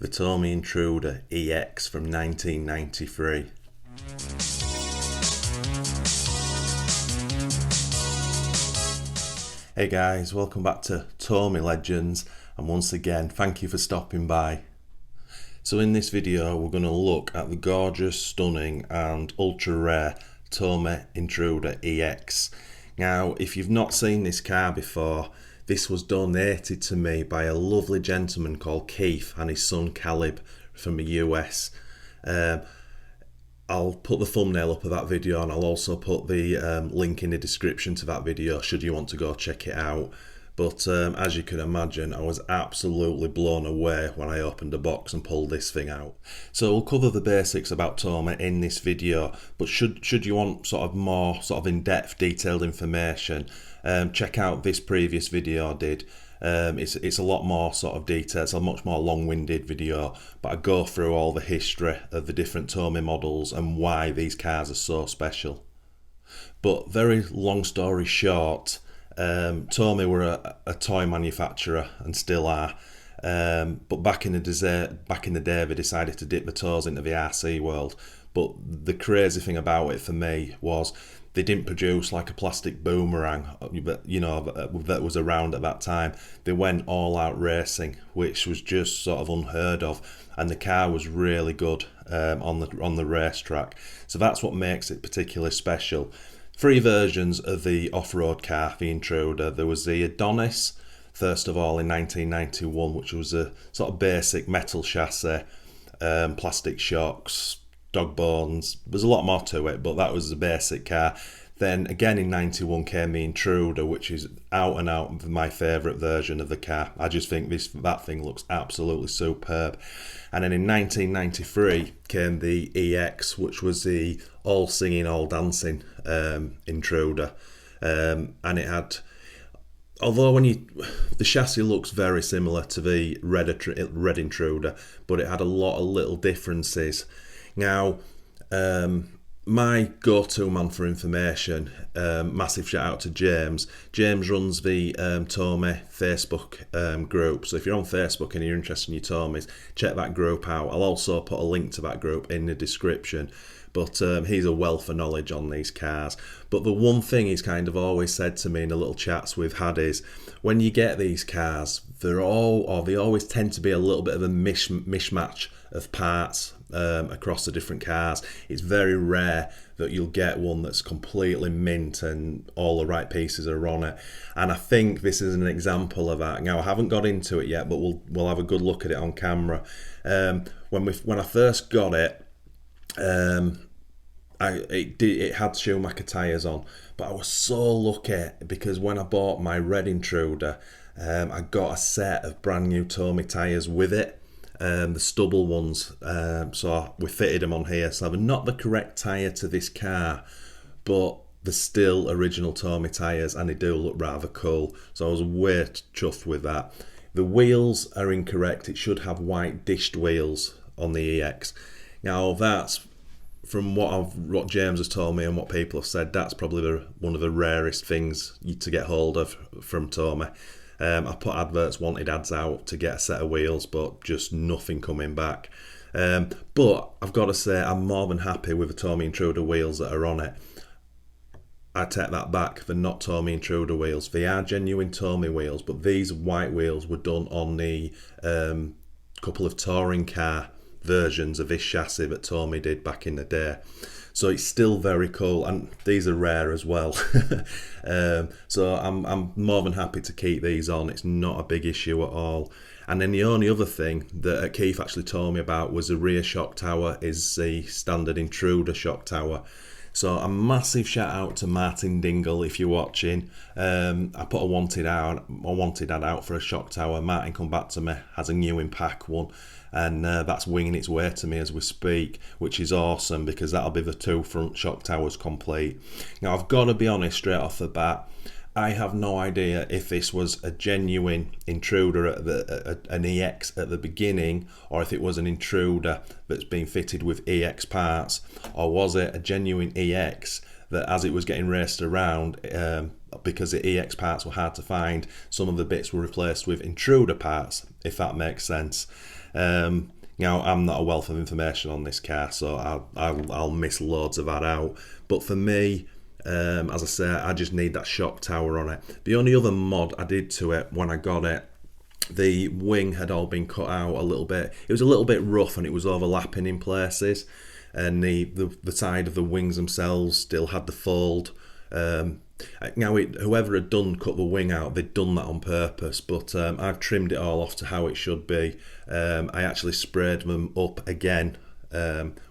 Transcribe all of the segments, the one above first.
the Tomy Intruder EX from 1993. Hey guys, welcome back to Tomy Legends, and once again thank you for stopping by. So in this video we're going to look at the gorgeous, stunning and ultra rare Tomy Intruder EX. Now if you've not seen this car before, this was donated to me by a lovely gentleman called Keith and his son Caleb from the US. I'll put the thumbnail up of that video, and I'll also put the link in the description to that video should you want to go check it out. But as you can imagine, I was absolutely blown away when I opened the box and pulled this thing out. So we'll cover the basics about Tomy in this video, but should you want more in-depth detailed information, check out this previous video I did. It's a lot more detail, it's a much more long-winded video, but I go through all the history of the different Tomy models and why these cars are so special. But very long story short, Tomy were a toy manufacturer and still are, but back in the day they decided to dip their toes into the RC world. But the crazy thing about it for me was they didn't produce like a plastic boomerang, that was around at that time. They went all out racing, which was just unheard of, and the car was really good on the racetrack. So that's what makes it particularly special. Three versions of the off-road car, the Intruder. There was the Adonis, first of all in 1991, which was a basic metal chassis, plastic shocks, dog bones. There's a lot more to it, but that was the basic car. Then again in 91 came the Intruder, which is out and out my favourite version of the car. I just think that thing looks absolutely superb. And then in 1993 came the EX, which was the all singing, all dancing Intruder, and it had, although the chassis looks very similar to the red Intruder, but it had a lot of little differences. Now, my go-to man for information, massive shout out to James. James runs the Tomy Facebook group, so if you're on Facebook and you're interested in your Tomys, check that group out. I'll also put a link to that group in the description. But he's a wealth of knowledge on these cars. But the one thing he's always said to me in the little chats we've had is, when you get these cars, they always tend to be a little bit of a mishmatch of parts across the different cars. It's very rare that you'll get one that's completely mint and all the right pieces are on it. And I think this is an example of that. Now I haven't got into it yet, but we'll have a good look at it on camera. When I first got it, it had Schumacher tyres on, but I was so lucky because when I bought my red Intruder, I got a set of brand new Tomy tyres with it, the stubble ones, so we fitted them on here. So they're not the correct tyre to this car, but they're still original Tomy tyres and they do look rather cool, so I was way chuffed with that. The wheels are incorrect. It should have white dished wheels on the EX. Now that's, from what James has told me and what people have said, that's probably one of the rarest things to get hold of from Tomy. I put wanted ads out to get a set of wheels, but just nothing coming back. But I've got to say, I'm more than happy with the Tomy Intruder wheels that are on it. I take that back, they're not Tomy Intruder wheels. They are genuine Tomy wheels, but these white wheels were done on the couple of touring car versions of this chassis that Tomy did back in the day. So it's still very cool, and these are rare as well. So I'm more than happy to keep these on. It's not a big issue at all. And then the only other thing that Keith actually told me about was the rear shock tower is the standard Intruder shock tower. So a massive shout out to Martin Dingle if you're watching. I put a wanted ad out for a shock tower. Martin come back to me, has a new in pack one, and that's winging its way to me as we speak, which is awesome because that'll be the two front shock towers complete. Now I've got to be honest straight off the bat, I have no idea if this was a genuine Intruder an EX at the beginning, or if it was an Intruder that's been fitted with EX parts, or was it a genuine EX that as it was getting raced around, because the EX parts were hard to find, some of the bits were replaced with Intruder parts, if that makes sense. Now, I'm not a wealth of information on this car, so I'll miss loads of that out. But for me, as I say, I just need that shock tower on it. The only other mod I did to it when I got it, the wing had all been cut out a little bit. It was a little bit rough and it was overlapping in places, and the side of the wings themselves still had the fold. Now, whoever had cut the wing out, they'd done that on purpose, but I've trimmed it all off to how it should be. I actually sprayed them up again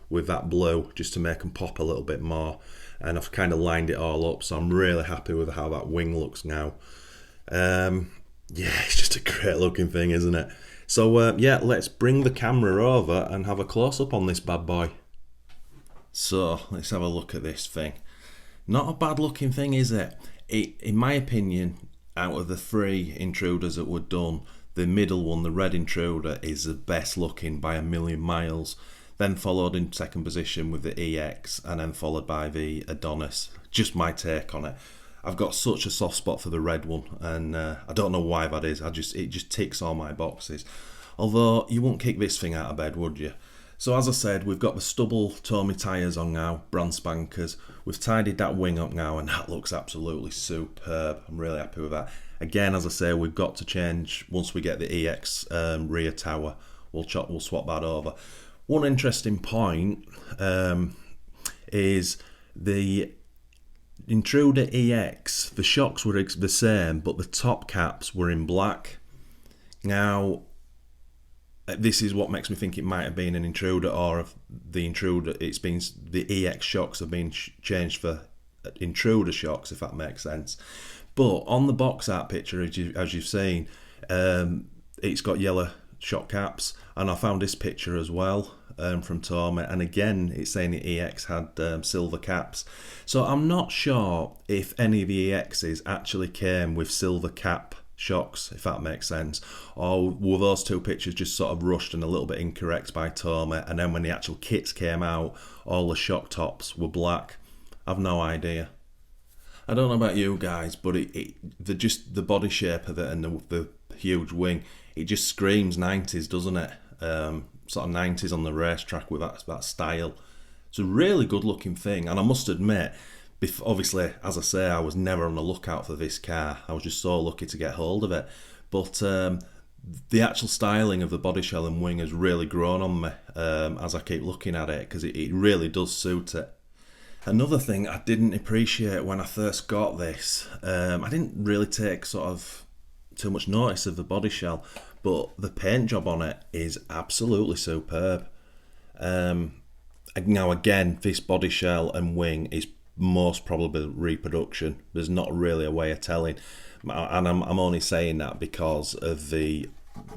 with that blue just to make them pop a little bit more, and I've kind of lined it all up, so I'm really happy with how that wing looks now. Yeah, it's just a great looking thing, isn't it? So yeah, let's bring the camera over and have a close-up on this bad boy. So let's have a look at this thing. Not a bad looking thing, is it? In my opinion, out of the 3 intruders that were done, the middle one, the red intruder, is the best looking by a million miles. Then followed in second position with the EX, and then followed by the Adonis. Just my take on it. I've got such a soft spot for the red one, and I don't know why that is. It just ticks all my boxes. Although you wouldn't kick this thing out of bed, would you? So as I said, we've got the stubble Tomy tyres on now, brand spankers. We've tidied that wing up now, and that looks absolutely superb. I'm really happy with that. Again, as I say, we've got to change once we get the EX rear tower. We'll swap that over. One interesting point is the Intruder EX. The shocks were the same, but the top caps were in black. Now, this is what makes me think it might have been an intruder, or if the intruder, it's been the EX shocks have been changed for intruder shocks, if that makes sense. But on the box art picture, as you've seen, it's got yellow shock caps, and I found this picture as well from Tomy, and again it's saying the EX had silver caps. So I'm not sure if any of the EXs actually came with silver cap shocks, if that makes sense, or were those 2 pictures just sort of rushed and a little bit incorrect by Tomy, and then when the actual kits came out, all the shock tops were black. I've no idea. I don't know about you guys, but the body shape of it and the huge wing, it just screams 90s, doesn't it? Sort of 90s on the racetrack with that style. It's a really good looking thing, and I must admit, obviously, as I say, I was never on the lookout for this car. I was just so lucky to get hold of it. But the actual styling of the body shell and wing has really grown on me as I keep looking at it, because it really does suit it. Another thing I didn't appreciate when I first got this, I didn't really take sort of too much notice of the body shell, but the paint job on it is absolutely superb. Now again, this body shell and wing is most probably reproduction. There's not really a way of telling, and I'm only saying that because of the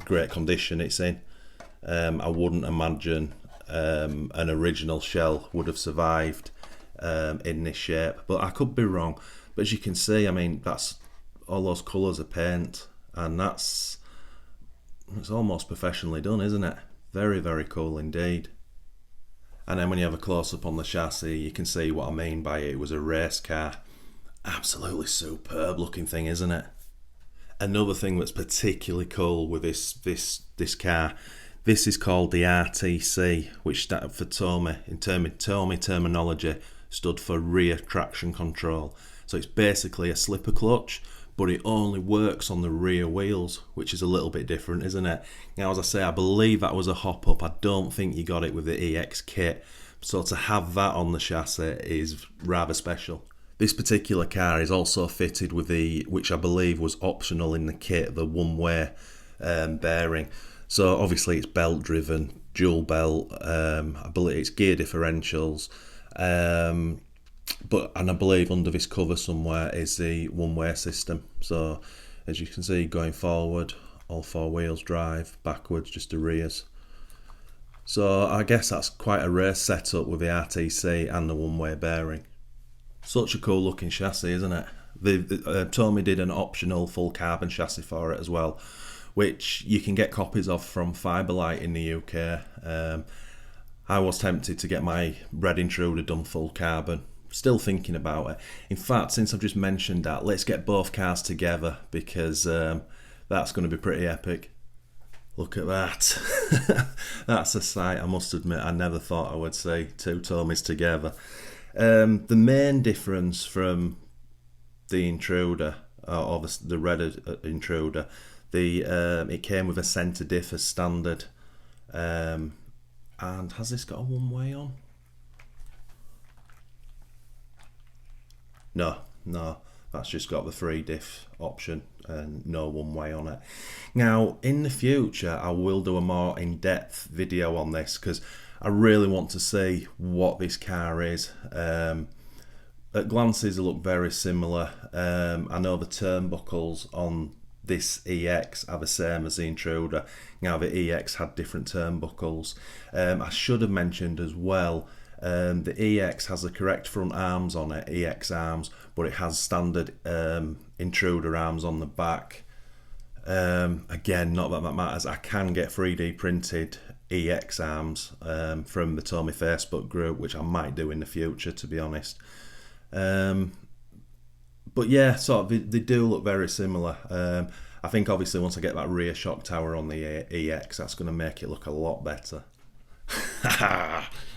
great condition it's in. I wouldn't imagine an original shell would have survived in this shape, but I could be wrong. But as you can see, I mean, that's all those colours of paint, and it's almost professionally done, isn't it? Very, very cool indeed. And then when you have a close-up on the chassis, you can see what I mean by it. It was a race car. Absolutely superb looking thing, isn't it? Another thing that's particularly cool with this car, this is called the RTC, which stood for Tomy, in Tomy terminology, stood for rear traction control. So it's basically a slipper clutch, but it only works on the rear wheels, which is a little bit different, isn't it? Now, as I say, I believe that was a hop-up. I don't think you got it with the EX kit, so to have that on the chassis is rather special. This particular car is also fitted with which I believe was optional in the kit, the one-way bearing. So obviously it's belt-driven, dual belt, I believe it's gear differentials, and I believe under this cover somewhere is the one-way system. So as you can see, going forward, all 4 wheels drive, backwards just the rears. So I guess that's quite a race setup with the RTC and the one-way bearing. Such a cool looking chassis, isn't it? Tomy did an optional full carbon chassis for it as well, which you can get copies of from Fiberlight in the UK. I was tempted to get my red intruder done full carbon. Still thinking about it. In fact, since I've just mentioned that, let's get both cars together, because that's going to be pretty epic. Look at that. That's a sight, I must admit. I never thought I would see two Tomys together. The main difference from the Intruder, or the red Intruder, it came with a centre diff as standard. And has this got a one-way on? No, that's just got the 3 diff option and no one-way on it. Now, in the future, I will do a more in-depth video on this because I really want to see what this car is. At glances, they look very similar. I know the turnbuckles on this EX are the same as the Intruder. Now, the EX had different turnbuckles. I should have mentioned as well, the EX has the correct front arms on it, EX arms, but it has standard Intruder arms on the back. Again, not that that matters. I can get 3D printed EX arms from the Tomy Facebook group, which I might do in the future, to be honest. But yeah, sort of, they do look very similar. I think obviously once I get that rear shock tower on the EX, that's going to make it look a lot better.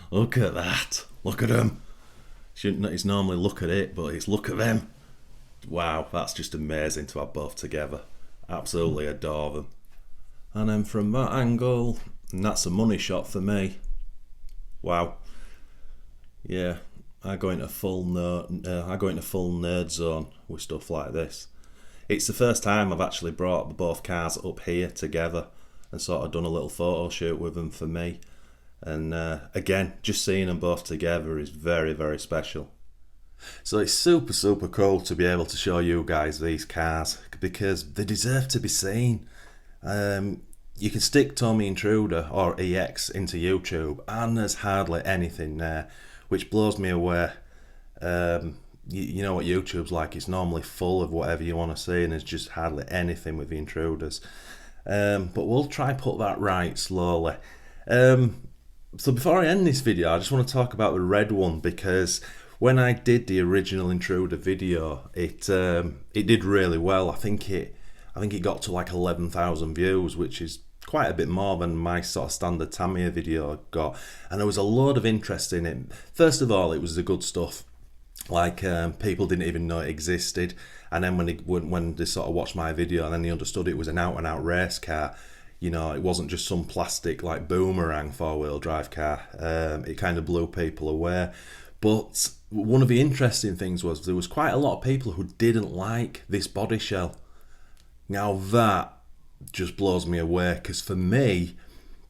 Look at that. Look at them. It's normally look at it, but it's look at them. Wow, that's just amazing to have both together. Absolutely adore them. And then from that angle, and that's a money shot for me. Wow. Yeah, I go into full nerd zone with stuff like this. It's the first time I've actually brought both cars up here together and sort of done a little photo shoot with them for me. And again, just seeing them both together is very, very special. So it's super cool to be able to show you guys these cars because they deserve to be seen. You can stick Tomy Intruder or EX into YouTube and there's hardly anything there, which blows me away. You know what YouTube's like, it's normally full of whatever you want to see and there's just hardly anything with the Intruders. But we'll try put that right slowly. So before I end this video, I just want to talk about the red one because when I did the original Intruder video, it did really well. I think it got to like 11,000 views, which is quite a bit more than my sort of standard TAMIYA video got. And there was a load of interest in it. First of all, it was the good stuff. Like people didn't even know it existed, and then when they sort of watched my video and then they understood it was an out-and-out race car. You know, it wasn't just some plastic like boomerang 4-wheel drive car. It kind of blew people away. But one of the interesting things was there was quite a lot of people who didn't like this body shell. Now that just blows me away because for me,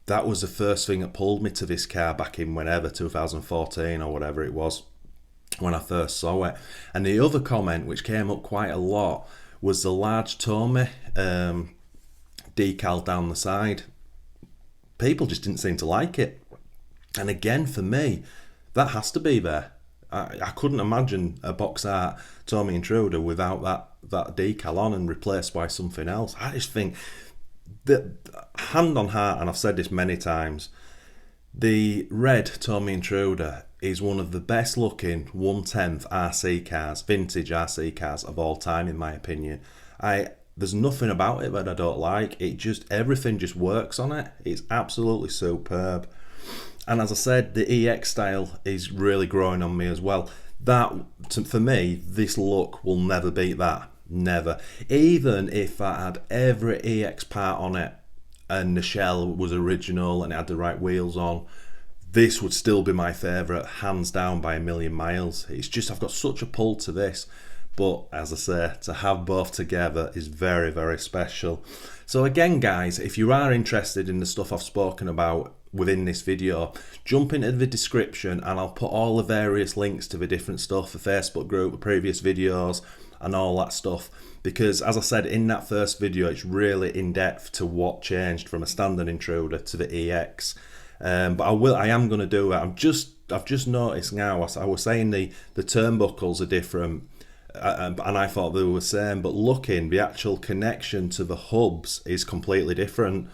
that was the first thing that pulled me to this car back in whenever, 2014 or whatever it was, when I first saw it. And the other comment which came up quite a lot was the large Tomy decal down the side. People just didn't seem to like it. And again, for me, that has to be there. I couldn't imagine a box art Tomy Intruder without that decal on and replaced by something else. I just think that, hand on heart, and I've said this many times, the red Tomy Intruder is one of the best looking 1/10 RC cars, vintage RC cars of all time, in my opinion. There's nothing about it that I don't like. Everything just works on it. It's absolutely superb. And as I said, the EX style is really growing on me as well. For me, this look will never beat that. Never. Even if I had every EX part on it and the shell was original and it had the right wheels on, this would still be my favourite, hands down by a million miles. It's just, I've got such a pull to this. But as I say, to have both together is very, very special. So again, guys, if you are interested in the stuff I've spoken about within this video, jump into the description and I'll put all the various links to the different stuff, the Facebook group, the previous videos and all that stuff. Because as I said in that first video, it's really in depth to what changed from a standard Intruder to the EX. But I am going to do it. I've just noticed now, I was saying the turnbuckles are different. And I thought they were the same, but looking, the actual connection to the hubs is completely different.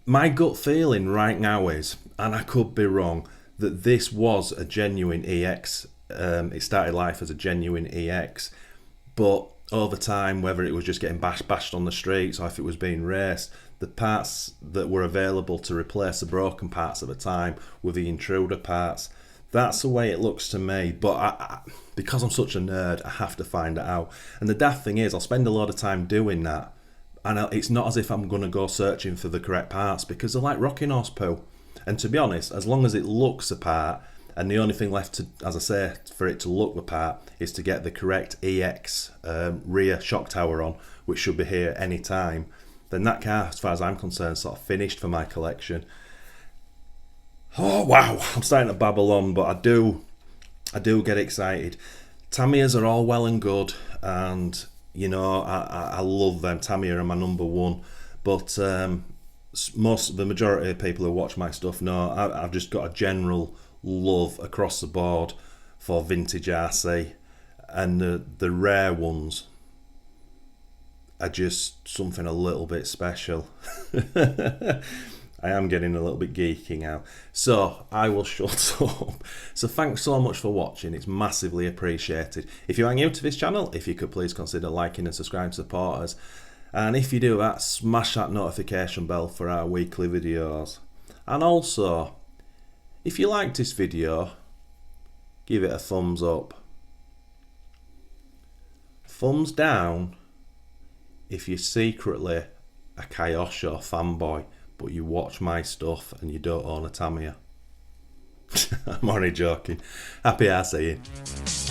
My gut feeling right now is, and I could be wrong, that this was a genuine EX. It started life as a genuine EX, but over time, whether it was just getting bashed on the streets or if it was being raced, the parts that were available to replace the broken parts at the time with the Intruder parts. That's the way it looks to me, but because I'm such a nerd, I have to find it out. And the daft thing is, I'll spend a lot of time doing that, and it's not as if I'm going to go searching for the correct parts, because they're like rocking horse poo. And to be honest, as long as it looks the part, and the only thing left to, as I say, for it to look the part, is to get the correct EX rear shock tower on, which should be here any time, then that car, as far as I'm concerned, sort of finished for my collection. Oh wow, I'm starting to babble on, but I do get excited. Tamiyas are all well and good, and you know, I love them. Tamiya are my number one, but the majority of people who watch my stuff know I've just got a general love across the board for vintage RC, and the rare ones are just something a little bit special. I am getting a little bit geeky now, so I will shut up. So thanks so much for watching, it's massively appreciated. If you are new to this channel, if you could please consider liking and subscribing to support us, and if you do that, smash that notification bell for our weekly videos. And also, if you liked this video, give it a thumbs up. Thumbs down if you're secretly a Kyosho fanboy, but you watch my stuff and you don't own a Tamiya. I'm only joking. Happy RCing.